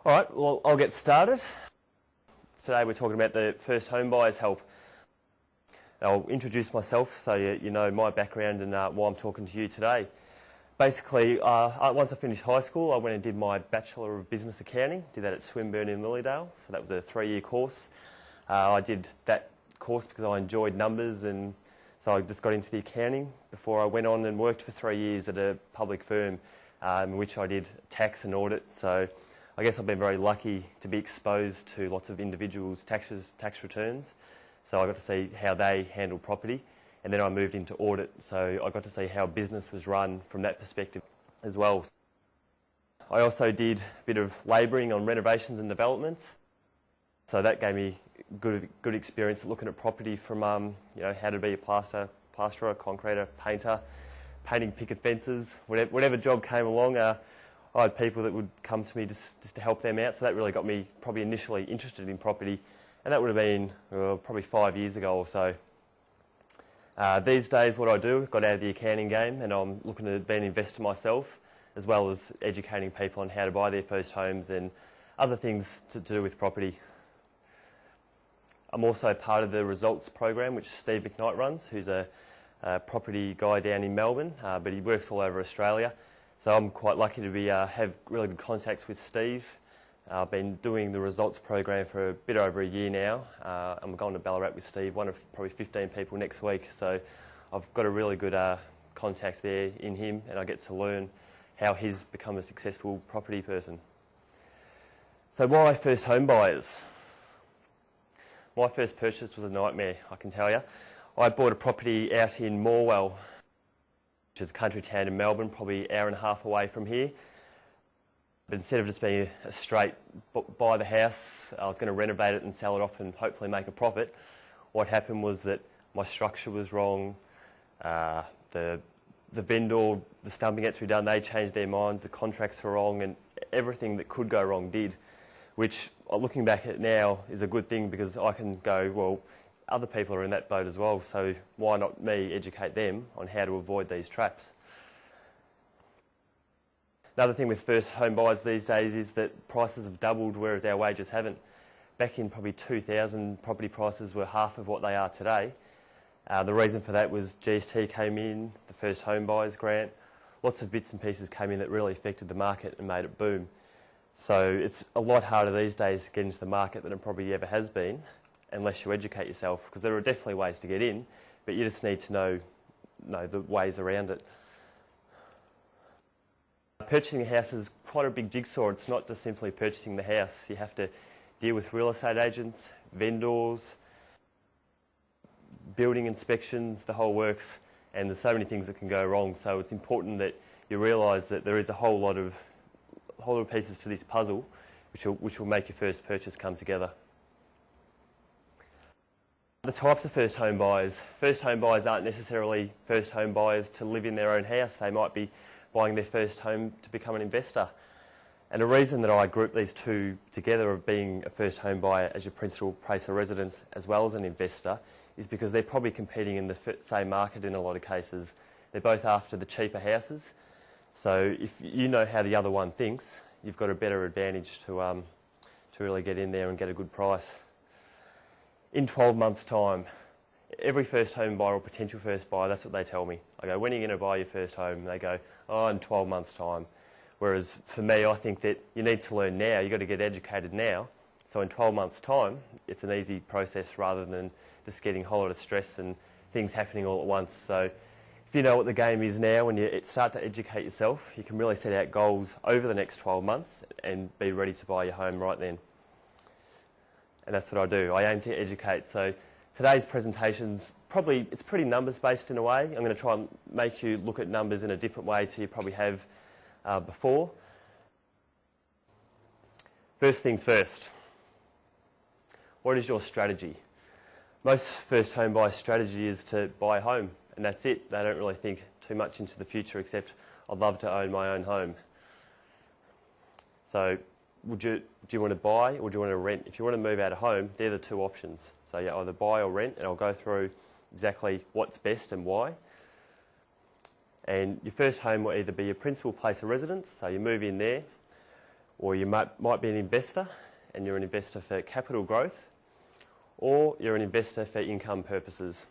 Alright, well I'll get started. Today we're talking about the first home buyers help. I'll introduce myself so you know my background and why I'm talking to you today. Basically, once I finished high school, I went and did my Bachelor of Business Accounting, did that at Swinburne in Lilydale, so that was a 3-year course. I did that course because I enjoyed numbers, and so I just got into the accounting before I went on and worked for 3 years at a public firm in which I did tax and audit. So I guess I've been very lucky to be exposed to lots of individuals' tax returns. So I got to see how they handle property, and then I moved into audit, so I got to see how business was run from that perspective as well. I also did a bit of labouring on renovations and developments, so that gave me good experience looking at property from how to be a plasterer, concreter, painter, painting picket fences, whatever job came along. I had people that would come to me just to help them out, so that really got me probably initially interested in property, and that would have been probably 5 years ago or so. These days what I do, got out of the accounting game, and I'm looking to be an investor myself, as well as educating people on how to buy their first homes and other things to do with property. I'm also part of the results program which Steve McKnight runs, who's a property guy down in Melbourne, but he works all over Australia. So I'm quite lucky to have really good contacts with Steve. I've been doing the results program for a bit over a year now. I'm going to Ballarat with Steve, one of probably 15 people next week. So I've got a really good contact there in him, and I get to learn how he's become a successful property person. So why first home buyers? My first purchase was a nightmare, I can tell you. I bought a property out in Morwell, which is a country town in Melbourne, probably an hour and a half away from here. But instead of just being a straight buy the house, I was going to renovate it and sell it off and hopefully make a profit. What happened was that my structure was wrong, the vendor, the stumping had to be done, they changed their mind, the contracts were wrong, and everything that could go wrong did, which looking back at it now is a good thing, because I can go, well, other people are in that boat as well, so why not me educate them on how to avoid these traps? Another thing with first home buyers these days is that prices have doubled, whereas our wages haven't. Back in probably 2000, property prices were half of what they are today. The reason for that was GST came in, the first home buyers grant, lots of bits and pieces came in that really affected the market and made it boom. So it's a lot harder these days to get into the market than it probably ever has been, unless you educate yourself, because there are definitely ways to get in, but you just need to know the ways around it. Purchasing a house is quite a big jigsaw. It's not just simply purchasing the house. You have to deal with real estate agents, vendors, building inspections, the whole works, and there's so many things that can go wrong. So it's important that you realise that there is a whole lot of pieces to this puzzle which will make your first purchase come together. The types of first home buyers. First home buyers aren't necessarily first home buyers to live in their own house. They might be buying their first home to become an investor. And the reason that I group these two together, of being a first home buyer as your principal place of residence as well as an investor, is because they're probably competing in the same market in a lot of cases. They're both after the cheaper houses. So if you know how the other one thinks, you've got a better advantage to really get in there and get a good price. In 12 months' time, every first home buyer or potential first buyer, that's what they tell me. I go, when are you going to buy your first home? And they go, oh, in 12 months' time. Whereas for me, I think that you need to learn now. You've got to get educated now. So in 12 months' time, it's an easy process rather than just getting a whole lot of stress and things happening all at once. So if you know what the game is now and you start to educate yourself, you can really set out goals over the next 12 months and be ready to buy your home right then. And that's what I do. I aim to educate. So today's presentation's it's pretty numbers based in a way. I'm going to try and make you look at numbers in a different way to you probably have before. First things first. What is your strategy? Most first home buyer strategy is to buy a home, and that's it. They don't really think too much into the future, except I'd love to own my own home. So do you want to buy or do you want to rent? If you want to move out of home, they're the two options. So you either buy or rent, and I'll go through exactly what's best and why. And your first home will either be your principal place of residence, so you move in there, or you might be an investor and you're an investor for capital growth, or you're an investor for income purposes.